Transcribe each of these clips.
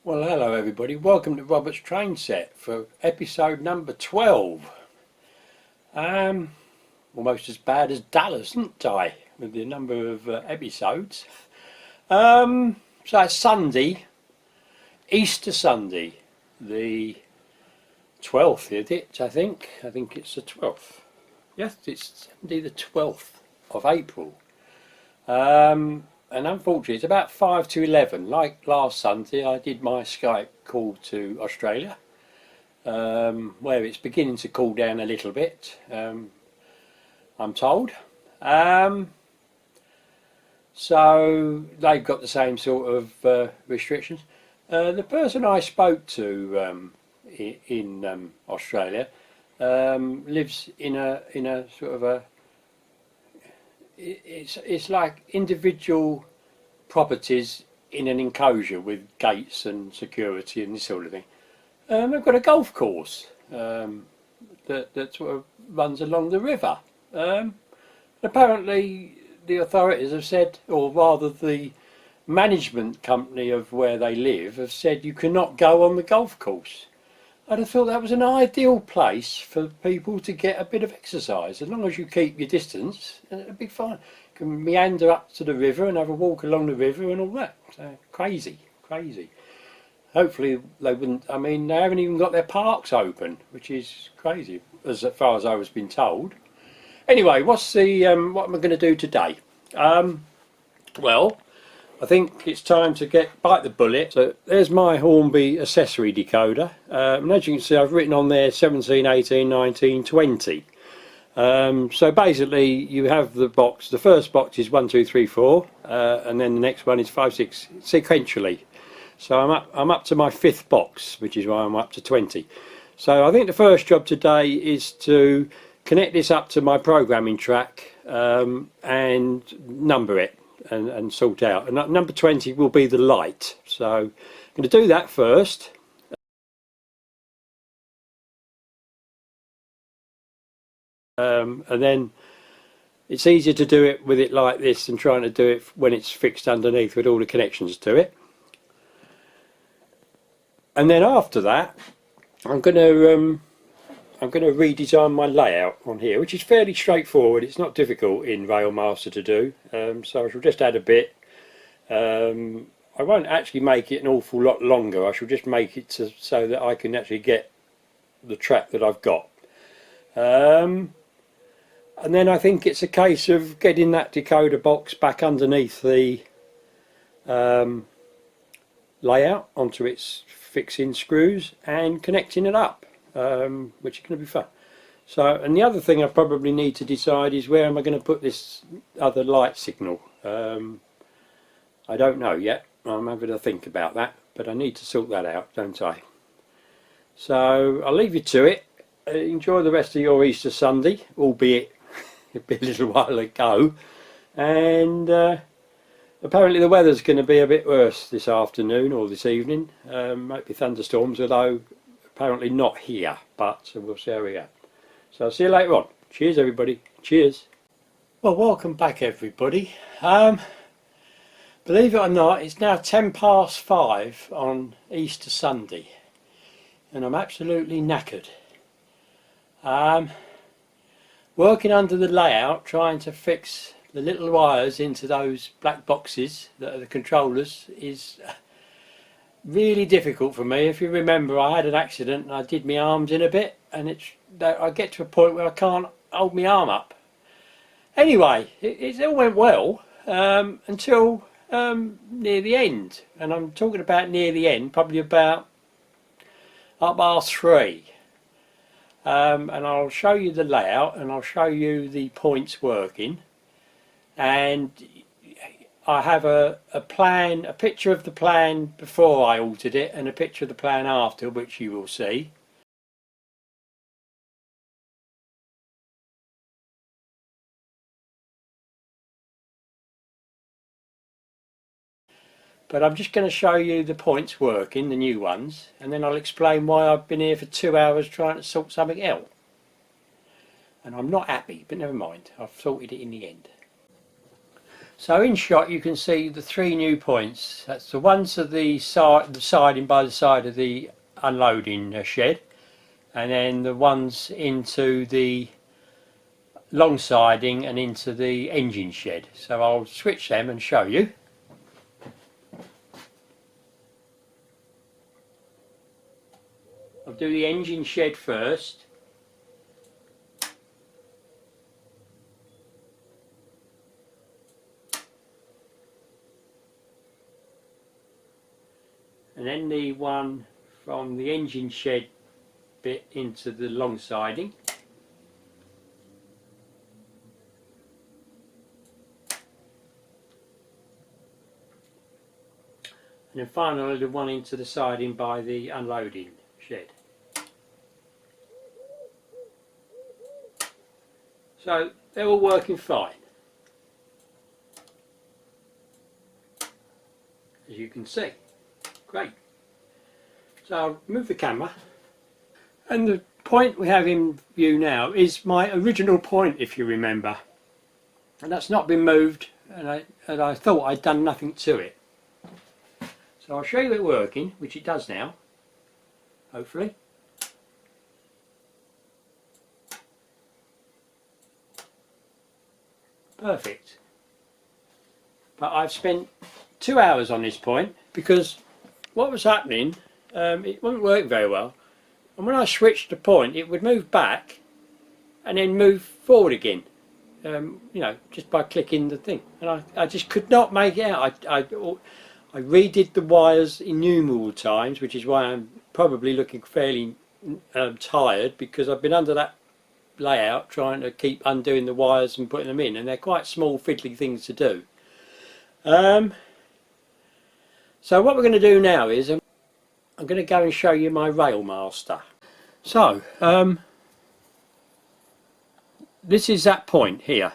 Well, hello everybody, welcome to Robert's Train Set for episode number 12. Almost as bad as Dallas, isn't I, with the number of episodes. So it's Sunday, Easter Sunday, the 12th, is it, I think it's the 12th. Yes, it's Sunday the 12th of April. And unfortunately it's about 5 to 11. Like last Sunday I did my Skype call to Australia, where it's beginning to cool down a little bit, I'm told. So they've got the same sort of restrictions. The person I spoke to in Australia lives in a sort of a, it's like individual properties in an enclosure with gates and security and this sort of thing. They've got a golf course that sort of runs along the river. Apparently the authorities have said, or rather the management company of where they live have said, you cannot go on the golf course. I'd have thought that was an ideal place for people to get a bit of exercise. As long as you keep your distance, it'd be fine. You can meander up to the river and have a walk along the river and all that. So, crazy. Hopefully they wouldn't, I mean, they haven't even got their parks open, which is crazy, as far as I was being told. Anyway, what am I going to do today? Well, I think it's time to bite the bullet. So there's my Hornby accessory decoder, and as you can see I've written on there 17, 18, 19, 20. So basically you have the box, the first box is 1, 2, 3, 4, and then the next one is 5, 6 sequentially. So I'm up to my 5th box, which is why I'm up to 20. So I think the first job today is to connect this up to my programming track and number it. And sort out, and number 20 will be the light, so I'm going to do that first. And then it's easier to do it with it like this than trying to do it when it's fixed underneath with all the connections to it. And then after that I'm going to redesign my layout on here, which is fairly straightforward. It's not difficult in Railmaster to do, so I shall just add a bit. I won't actually make it an awful lot longer. I shall just make it so that I can actually get the track that I've got. And then I think it's a case of getting that decoder box back underneath the layout onto its fixing screws and connecting it up. Which is going to be fun. So, and the other thing I probably need to decide is where am I going to put this other light signal. I don't know yet. I'm having to think about that, but I need to sort that out, don't I? So I'll leave you to it. Enjoy the rest of your Easter Sunday, albeit a little while ago. And apparently the weather's going to be a bit worse this afternoon or this evening. Might be thunderstorms, although apparently not here, but we'll see how we go. So I'll see you later on. Cheers everybody. Cheers. Well, welcome back everybody. Believe it or not, it's now 5:10 on Easter Sunday and I'm absolutely knackered. Working under the layout, trying to fix the little wires into those black boxes that are the controllers is really difficult for me. If you remember, I had an accident and I did my arms in a bit, and I get to a point where I can't hold my arm up. Anyway, it all went well until near the end, and I'm talking about near the end, probably about 3:30. And I'll show you the layout and I'll show you the points working, and I have a plan, a picture of the plan before I altered it and a picture of the plan after, which you will see. But I'm just going to show you the points working, the new ones, and then I'll explain why I've been here for 2 hours trying to sort something out. And I'm not happy, but never mind, I've sorted it in the end. So in shot you can see the 3 new points. That's the ones to the siding by the side of the unloading shed, and then the ones into the long siding and into the engine shed. So I'll switch them and show you. I'll do the engine shed first. And then the one from the engine shed bit into the long siding. And then finally the one into the siding by the unloading shed. So they're all working fine, as you can see. Great. So I'll move the camera, and the point we have in view now is my original point, if you remember, and that's not been moved, and I thought I'd done nothing to it. So I'll show you it working, which it does now, hopefully. Perfect. But I've spent 2 hours on this point because what was happening, it wasn't working very well, and when I switched the point it would move back and then move forward again, you know, just by clicking the thing, and I just could not make it out. I redid the wires innumerable times, which is why I'm probably looking fairly tired, because I've been under that layout trying to keep undoing the wires and putting them in, and they're quite small fiddly things to do. So what we're going to do now is I'm going to go and show you my Railmaster. So this is that point here,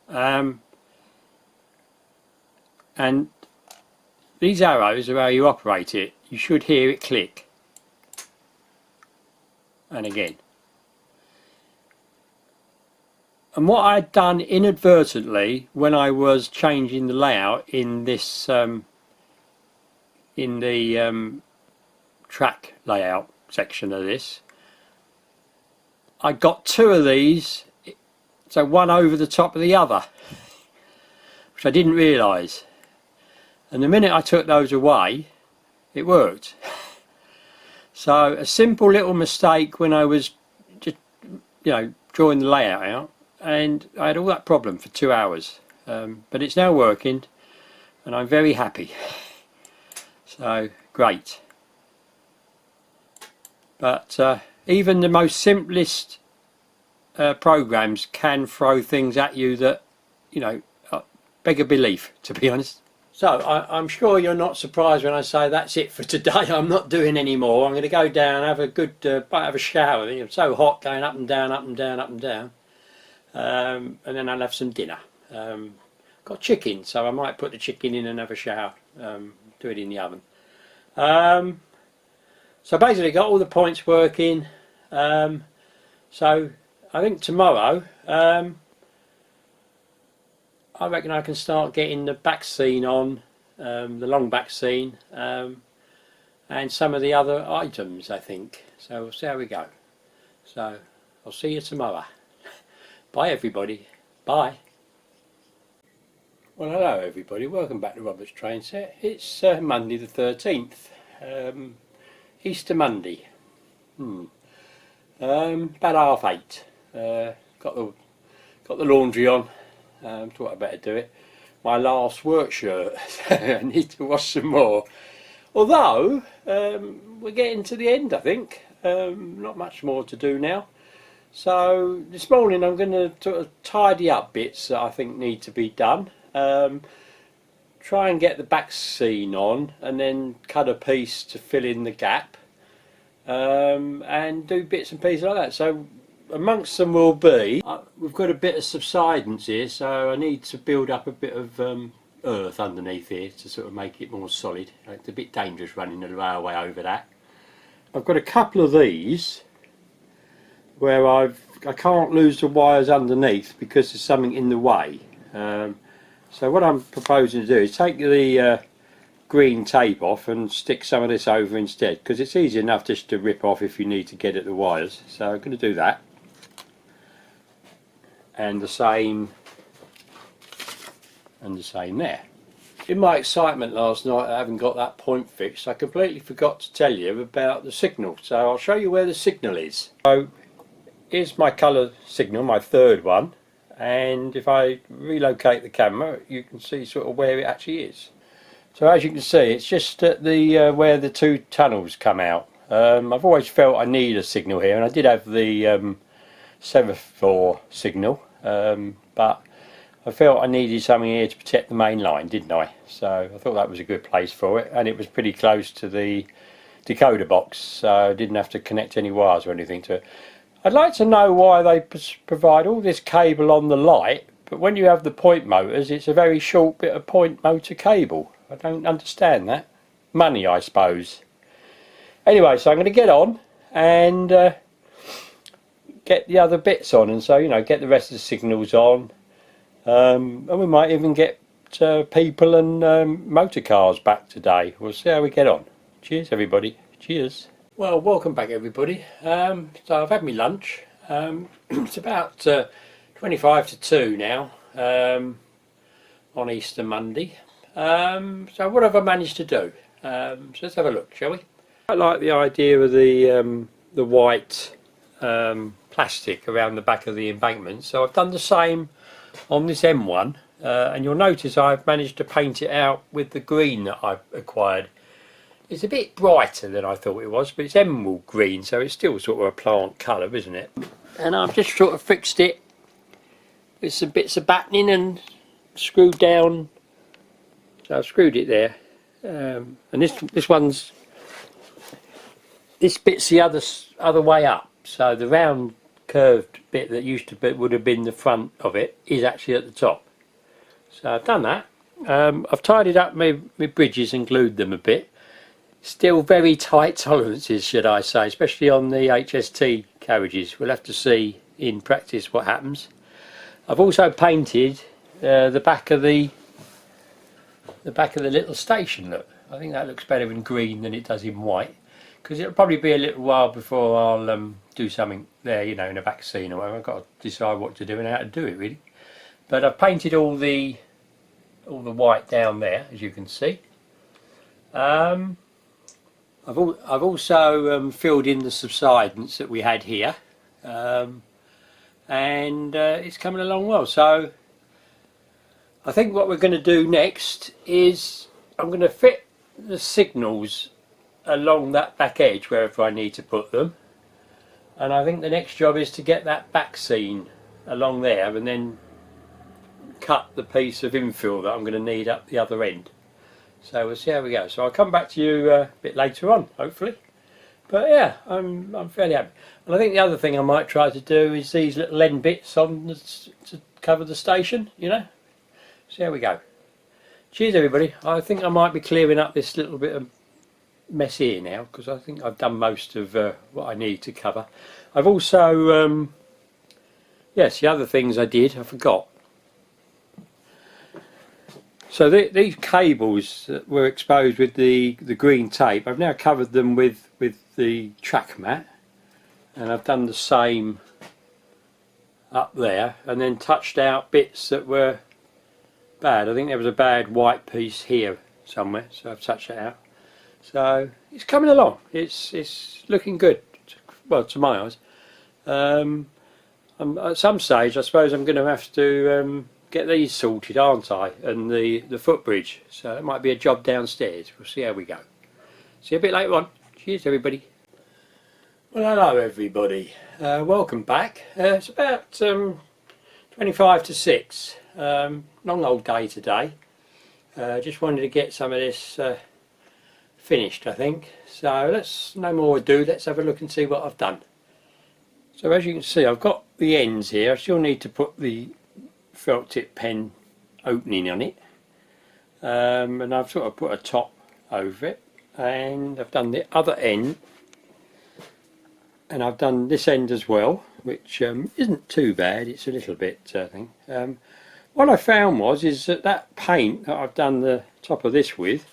and these arrows are how you operate it. You should hear it click, and again. And what I'd done inadvertently when I was changing the layout in this in the track layout section of this, I got 2 of these, so one over the top of the other, which I didn't realise, and the minute I took those away it worked. So a simple little mistake when I was just, you know, drawing the layout out, and I had all that problem for 2 hours, but it's now working and I'm very happy. So great. But even the most simplest programs can throw things at you that, you know, beg a belief, to be honest. So I'm sure you're not surprised when I say that's it for today. I'm not doing any more. I'm going to go down, have a good have a shower. It's so hot going up and down, up and down, up and down. And then I'll have some dinner. Got chicken, so I might put the chicken in and have a shower. Do it in the oven. So basically got all the points working. So I think tomorrow I reckon I can start getting the back scene on, the long back scene, and some of the other items, I think. So we'll see how we go. So I'll see you tomorrow. Bye everybody. Bye. Well, hello everybody, welcome back to Robert's Train Set. It's Monday the 13th, Easter Monday. About 8:30. Got the laundry on. Thought I'd better do it. My last work shirt. I need to wash some more. Although we're getting to the end, I think. Not much more to do now. So this morning I'm going to sort of tidy up bits that I think need to be done. Try and get the back scene on, and then cut a piece to fill in the gap, and do bits and pieces like that. So amongst them will be, we've got a bit of subsidence here, so I need to build up a bit of earth underneath here to sort of make it more solid. It's a bit dangerous running the railway over that. I've got a couple of these where I can't lose the wires underneath because there's something in the way. So what I'm proposing to do is take the green tape off and stick some of this over instead, because it's easy enough just to rip off if you need to get at the wires. So I'm going to do that, and the same there. In my excitement last night, I haven't got that point fixed. I completely forgot to tell you about the signal, so I'll show you where the signal is. So here's my colour signal, my third one, and if I relocate the camera you can see sort of where it actually is. So as you can see, it's just at the where the two tunnels come out. I've always felt I need a signal here, and I did have the semaphore signal, but I felt I needed something here to protect the main line, didn't I? So I thought that was a good place for it, and it was pretty close to the decoder box, so I didn't have to connect any wires or anything to it. I'd like to know why they provide all this cable on the light, but when you have the point motors, it's a very short bit of point motor cable. I don't understand that. Money, I suppose. Anyway, so I'm going to get on and get the other bits on, and so, you know, get the rest of the signals on. And we might even get people and motor cars back today. We'll see how we get on. Cheers everybody. Cheers. Well, welcome back everybody. So I've had my lunch. It's about 25 to 2 now, on Easter Monday. So what have I managed to do? So let's have a look, shall we? I like the idea of the white plastic around the back of the embankment, so I've done the same on this M1, and you'll notice I've managed to paint it out with the green that I've acquired. It's a bit brighter than I thought it was, but it's emerald green, so it's still sort of a plant colour, isn't it? And I've just sort of fixed it with some bits of battening and screwed down. So I've screwed it there, and this bit's the other way up. So the round curved bit that used to be, would have been the front of it, is actually at the top. So I've done that. I've tidied up my bridges and glued them a bit. Still very tight tolerances, should I say, especially on the HST carriages. We'll have to see in practice what happens. I've also painted the back of the little station. Look, I think that looks better in green than it does in white, because it'll probably be a little while before I'll do something there, you know, in a back scene or whatever. I've got to decide what to do and how to do it, really. But I've painted all the white down there, as you can see. I've also filled in the subsidence that we had here, and it's coming along well. So I think what we're going to do next is I'm going to fit the signals along that back edge wherever I need to put them, and I think the next job is to get that back scene along there and then cut the piece of infill that I'm going to need up the other end. So we'll see how we go. So I'll come back to you a bit later on, hopefully. But yeah, I'm fairly happy. And I think the other thing I might try to do is these little end bits on to cover the station, you know. See how we go. Cheers everybody. I think I might be clearing up this little bit of mess here now, because I think I've done most of what I need to cover. I've also yes, the other things I did, I forgot. So these cables that were exposed with the green tape, I've now covered them with the track mat, and I've done the same up there, and then touched out bits that were bad. I think there was a bad white piece here somewhere, so I've touched it out. So it's coming along. It's looking good. Well, to my eyes. At some stage, I suppose I'm going to have to get these sorted, aren't I? And the footbridge. So it might be a job downstairs. We'll see how we go. See you a bit later on. Cheers, everybody. Well, hello, everybody. Welcome back. It's about 25 to 6. Long old day today. Just wanted to get some of this finished, I think. So let's, no more ado, let's have a look and see what I've done. So as you can see, I've got the ends here. I still need to put the felt tip pen opening on it, and I've sort of put a top over it, and I've done the other end, and I've done this end as well, which isn't too bad. It's a little bit thing, what I found is that paint that I've done the top of this with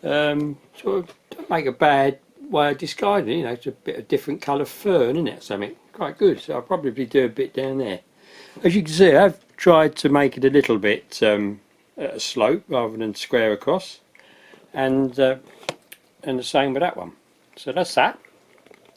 sort of don't make a bad way of disguising it. You know, it's a bit of different colour fern, isn't it? Something quite good. So I'll probably do a bit down there. As you can see, I've tried to make it a little bit at a slope rather than square across, and the same with that one. So that's that.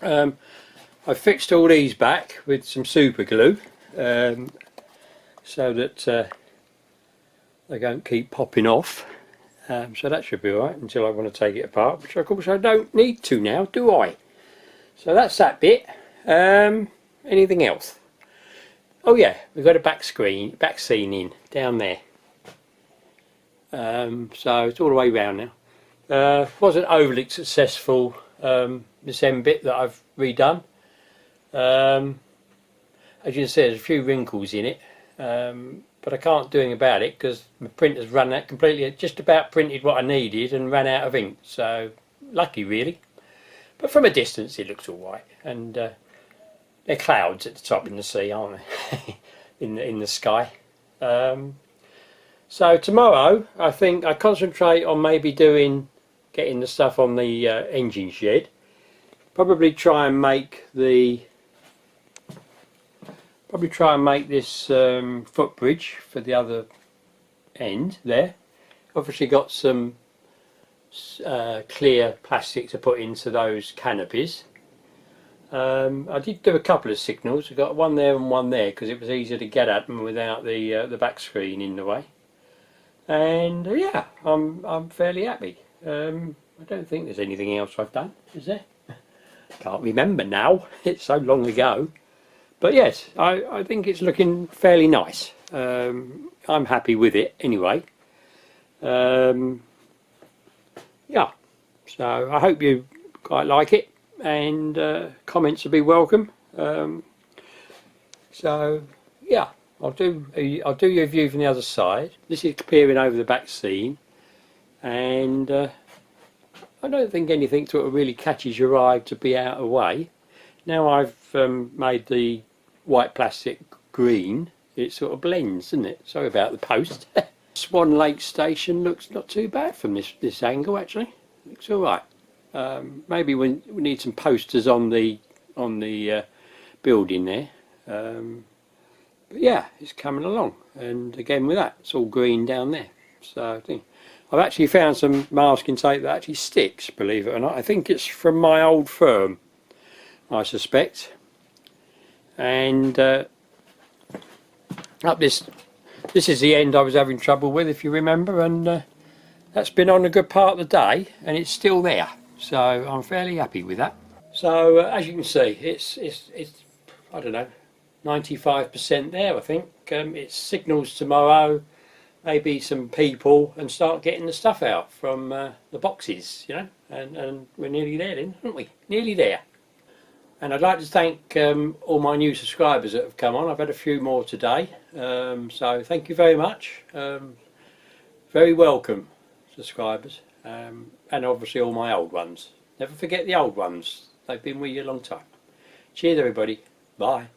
I fixed all these back with some super glue so that they don't keep popping off. So that should be alright until I want to take it apart, which of course I don't need to now, do I? So that's that bit. Anything else? Oh yeah, we've got a back scene in down there. So it's all the way round now. Wasn't overly successful this end bit that I've redone. As you can see, there's a few wrinkles in it, but I can't do anything about it because my printer's run out completely. It just about printed what I needed and ran out of ink, so lucky really. But from a distance it looks alright, and they're clouds at the top in the sea, aren't they? in the sky. So tomorrow I think I concentrate on maybe getting the stuff on the engine shed. Probably try and make this footbridge for the other end there. Obviously got some clear plastic to put into those canopies. I did do a couple of signals. I got one there and one there because it was easier to get at them without the back screen in the way. And yeah, I'm fairly happy. I don't think there's anything else I've done, is there? Can't remember now. It's so long ago. But yes, I think it's looking fairly nice. I'm happy with it anyway. Yeah, so I hope you quite like it, and comments will be welcome. So yeah, I'll do your view from the other side. This is peering over the back scene, and I don't think anything sort of really catches your eye to be out of the way. Now I've made the white plastic green, it sort of blends, doesn't it? Sorry about the post. Swan Lake Station looks not too bad from this angle actually. Looks alright. Maybe we need some posters on the building there. But yeah, it's coming along, and again with that, it's all green down there. So I think I've actually found some masking tape that actually sticks, believe it or not. I think it's from my old firm, I suspect. And up this is the end I was having trouble with, if you remember, and that's been on a good part of the day, and it's still there. So I'm fairly happy with that. So as you can see, it's I don't know, 95% there. I think it's signals tomorrow, maybe some people, and start getting the stuff out from the boxes, you know, and we're nearly there then, aren't we? Nearly there. And I'd like to thank all my new subscribers that have come on. I've had a few more today, so thank you very much. Very welcome, subscribers, and obviously all my old ones. Never forget the old ones, they've been with you a long time. Cheers everybody, bye.